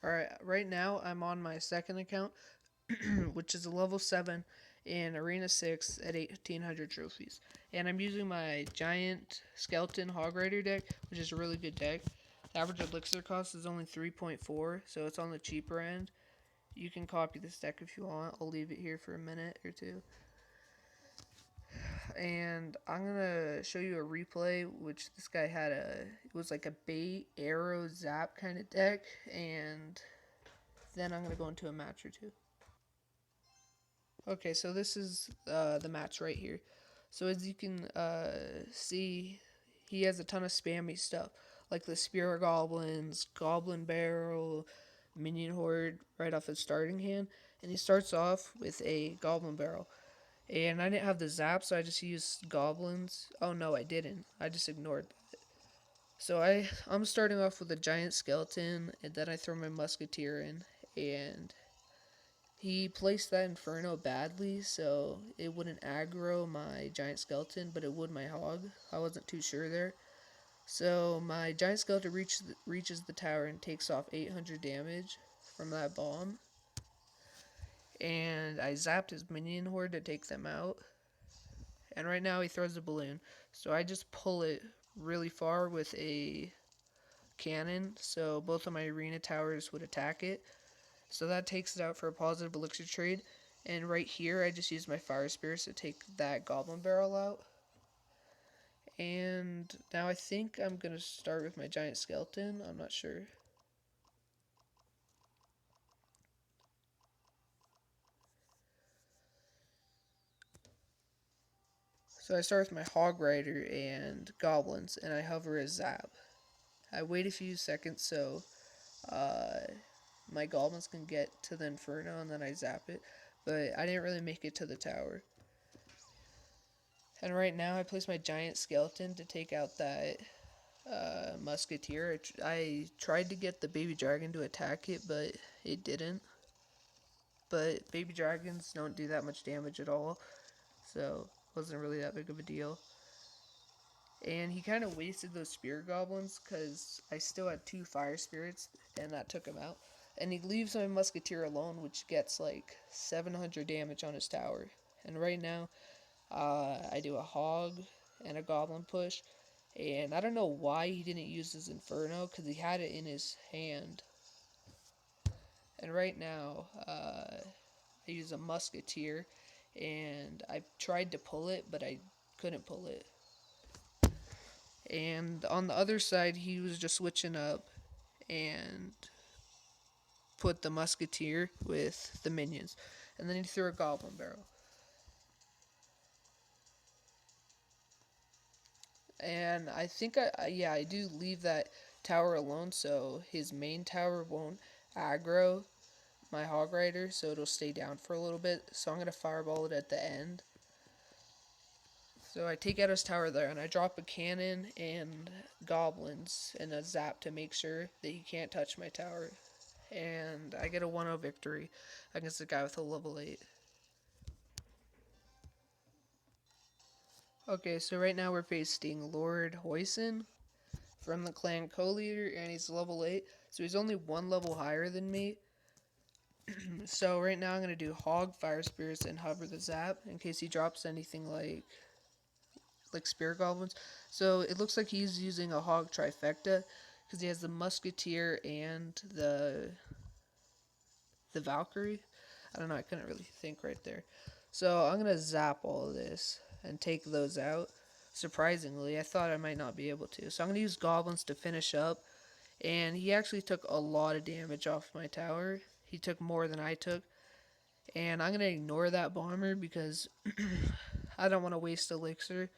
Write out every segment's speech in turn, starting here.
Alright, right now I'm on my second account, which is a level 7 in Arena 6 at 1800 trophies. And I'm using my giant skeleton hog rider deck, which is a really good deck. The average elixir cost is only 3.4, so it's on the cheaper end. You can copy this deck if you want. I'll leave it here for a minute or two. And I'm gonna show you a replay, which this guy had it was like a bait, arrow, zap kind of deck, and then I'm gonna go into a match or two. Okay, so this is the match right here. So as you can see, he has a ton of spammy stuff, like the Spear Goblins, Goblin Barrel, Minion Horde right off his starting hand. And he starts off with a Goblin Barrel. And I didn't have the zap, so I just used Goblins. Oh no, I didn't. I just ignored that. So I'm starting off with a Giant Skeleton, and then I throw my Musketeer in, and he placed that Inferno badly, so it wouldn't aggro my Giant Skeleton, but it would my Hog. I wasn't too sure there. So my Giant Skeleton reaches the tower and takes off 800 damage from that bomb. And I zapped his Minion Horde to take them out. And right now he throws a balloon. So I just pull it really far with a cannon, so both of my arena towers would attack it. So that takes it out for a positive elixir trade. And right here, I just use my fire spirits to take that goblin barrel out. And now I think I'm going to start with my giant skeleton. I'm not sure. So I start with my hog rider and goblins, and I hover a zap. I wait a few seconds so uh, my goblins can get to the inferno, and then I zap it. But I didn't really make it to the tower. And right now I place my giant skeleton to take out that musketeer. I tried to get the baby dragon to attack it, but it didn't. But baby dragons don't do that much damage at all, so it wasn't really that big of a deal. And he kind of wasted those spear goblins because I still had 2 fire spirits, and that took him out. And he leaves my musketeer alone, which gets like 700 damage on his tower. And right now, I do a hog and a goblin push. And I don't know why he didn't use his Inferno, because he had it in his hand. And right now, I use a Musketeer, and I tried to pull it, but I couldn't pull it. And on the other side, he was just switching up and put the Musketeer with the minions. And then he threw a Goblin Barrel. And I think I do leave that tower alone so his main tower won't aggro my hog rider, so it'll stay down for a little bit. So I'm gonna fireball it at the end. So I take out his tower there, and I drop a cannon and goblins and a zap to make sure that he can't touch my tower. And I get a 1-0 victory against a guy with a level 8. Okay, so right now we're facing Lord Hoisin from the clan co-leader, and he's level 8. So he's only 1 level higher than me. So right now I'm going to do Hog, Fire Spirits, and Hover the Zap in case he drops anything like Spirit Goblins. So it looks like he's using a Hog trifecta because he has the Musketeer and the Valkyrie. I don't know, I couldn't really think right there. So I'm going to zap all of this and take those out. Surprisingly, I thought I might not be able to. So I'm going to use Goblins to finish up. And he actually took a lot of damage off my tower. He took more than I took. And I'm going to ignore that bomber because I don't want to waste elixir.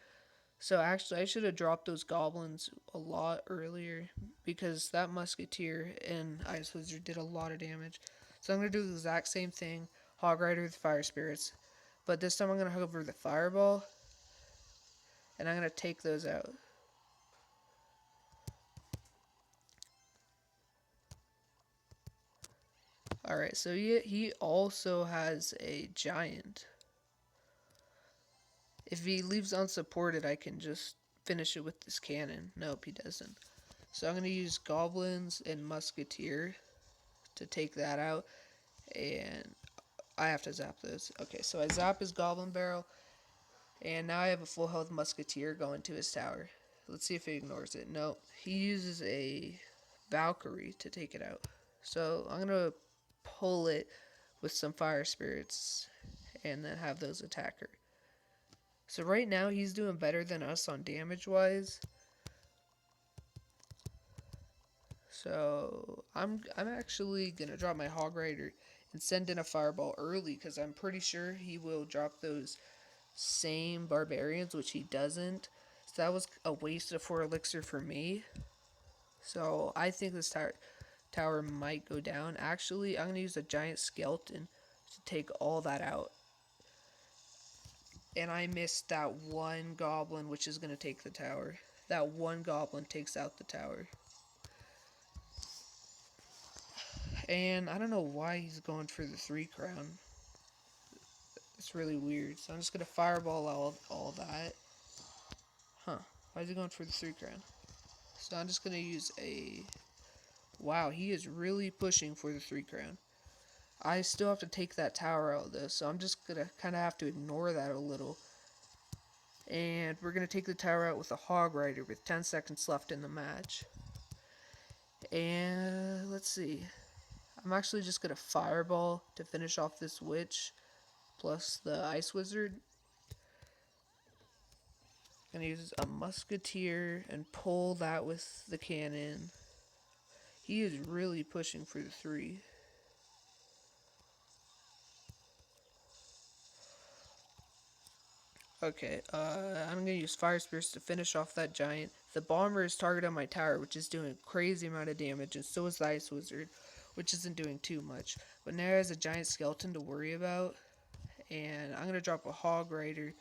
So actually, I should have dropped those goblins a lot earlier because that musketeer and ice wizard did a lot of damage. So I'm going to do the exact same thing. Hog rider with fire spirits. But this time I'm going to hover the fireball. And I'm going to take those out. Alright, so he also has a giant. If he leaves unsupported, I can just finish it with this cannon. Nope, he doesn't. So I'm going to use goblins and musketeer to take that out, and I have to zap those. Okay, so I zap his Goblin Barrel, and now I have a full health Musketeer going to his tower. Let's see if he ignores it. No, he uses a Valkyrie to take it out. So I'm going to pull it with some Fire Spirits and then have those attack her. So right now he's doing better than us on damage wise. So I'm actually gonna drop my Hog Rider and send in a Fireball early because I'm pretty sure he will drop those same barbarians, which he doesn't. So that was a waste of 4 elixir for me. So I think this tower might go down. Actually, I'm gonna use a giant skeleton to take all that out. And I missed that one goblin, which is gonna take the tower. That one goblin takes out the tower. And I don't know why he's going for the 3 crown. It's really weird. So I'm just going to fireball all that. Huh. Why is he going for the 3 crown? So I'm just going to use a... Wow, he is really pushing for the 3 crown. I still have to take that tower out though, so I'm just going to kind of have to ignore that a little. And we're going to take the tower out with a Hog Rider with 10 seconds left in the match. And let's see. I'm actually just going to fireball to finish off this witch plus the ice wizard. I'm going to use a musketeer and pull that with the cannon. He is really pushing for the 3. Okay, I'm going to use fire spirits to finish off that giant. The bomber is targeted on my tower, which is doing a crazy amount of damage, and so is the ice wizard, which isn't doing too much. But now there's a giant skeleton to worry about, and I'm going to drop a Hog Rider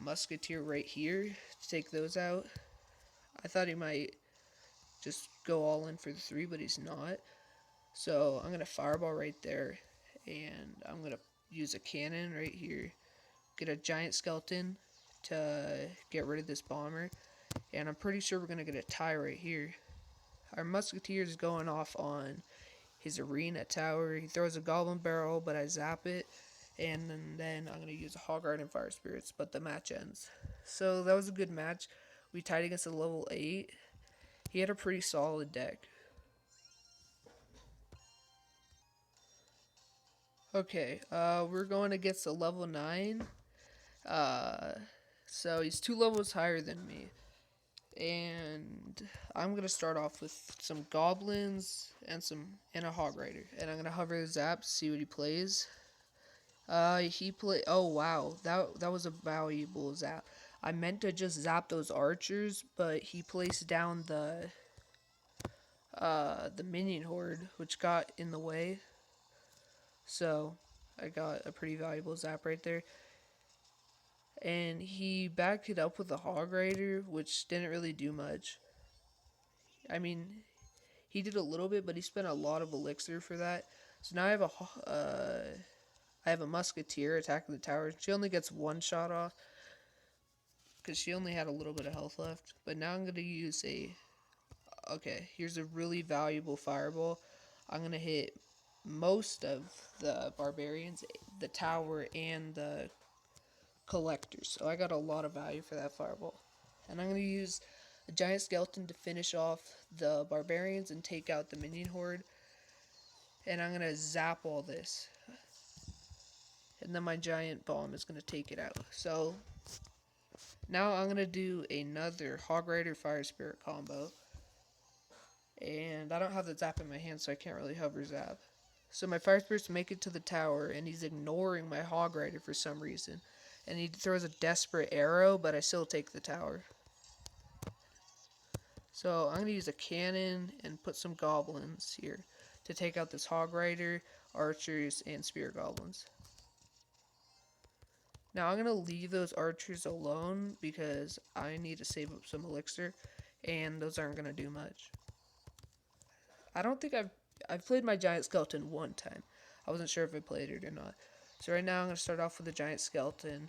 musketeer right here to take those out. I thought he might just go all in for the 3, but he's not. So I'm going to fireball right there, and I'm going to use a cannon right here. Get a giant skeleton to get rid of this bomber, and I'm pretty sure we're going to get a tie right here. Our musketeer is going off on his arena tower. He throws a goblin barrel, but I zap it, and then I'm going to use a Hog Rider and fire spirits, but the match ends. So that was a good match. We tied against a level 8. He had a pretty solid deck. Okay, we're going against a level 9. So he's 2 levels higher than me. And I'm going to start off with some goblins and a Hog Rider. And I'm going to hover the zap, see what he plays. Oh wow, that was a valuable zap. I meant to just zap those archers, but he placed down the minion horde, which got in the way. So I got a pretty valuable zap right there. And he backed it up with a Hog Rider, which didn't really do much. I mean, he did a little bit, but he spent a lot of elixir for that. So now I have a musketeer attacking the tower. She only gets 1 shot off because she only had a little bit of health left. But now I'm going to use okay, here's a really valuable fireball. I'm going to hit most of the barbarians, the tower, and the collectors. So I got a lot of value for that fireball. And I'm going to use a giant skeleton to finish off the barbarians and take out the minion horde. And I'm going to zap all this. And then my giant bomb is going to take it out. So now I'm going to do another Hog Rider Fire Spirit combo. And I don't have the zap in my hand, so I can't really hover zap. So my Fire Spirits make it to the tower, and he's ignoring my Hog Rider for some reason. And he throws a desperate arrow, but I still take the tower. So I'm going to use a cannon and put some goblins here to take out this Hog Rider, archers, and spear goblins. Now I'm going to leave those archers alone because I need to save up some elixir, and those aren't going to do much. I don't think I've played my giant skeleton 1 time. I wasn't sure if I played it or not. So right now I'm going to start off with the giant skeleton.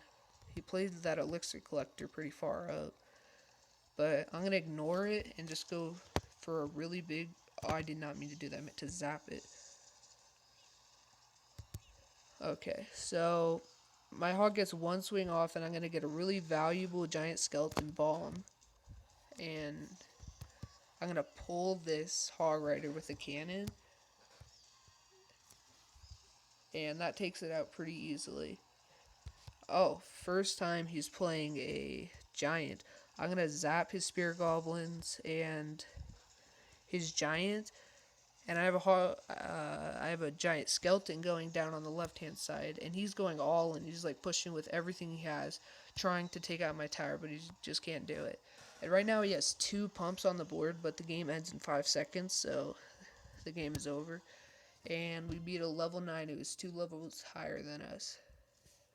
He played that elixir collector pretty far up. But I'm going to ignore it and just go for a really big... Oh, I did not mean to do that. I meant to zap it. Okay, so my hog gets one swing off, and I'm going to get a really valuable giant skeleton bomb. And I'm going to pull this hog rider with a cannon. And that takes it out pretty easily. Oh, first time he's playing a giant. I'm going to zap his spear goblins and his giant. And I have a giant skeleton going down on the left hand side, and he's going all in. He's like pushing with everything he has, trying to take out my tower, but he just can't do it. And right now he has 2 pumps on the board, but the game ends in 5 seconds, so the game is over. And we beat a level 9 who is 2 levels higher than us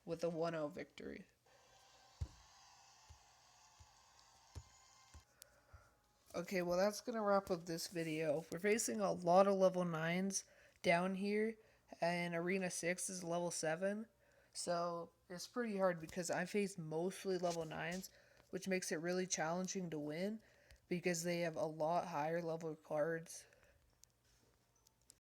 with a 1-0 victory. Okay, well that's gonna wrap up this video. We're facing a lot of level 9s down here, and Arena 6 is level 7. So it's pretty hard because I face mostly level 9s, which makes it really challenging to win because they have a lot higher level cards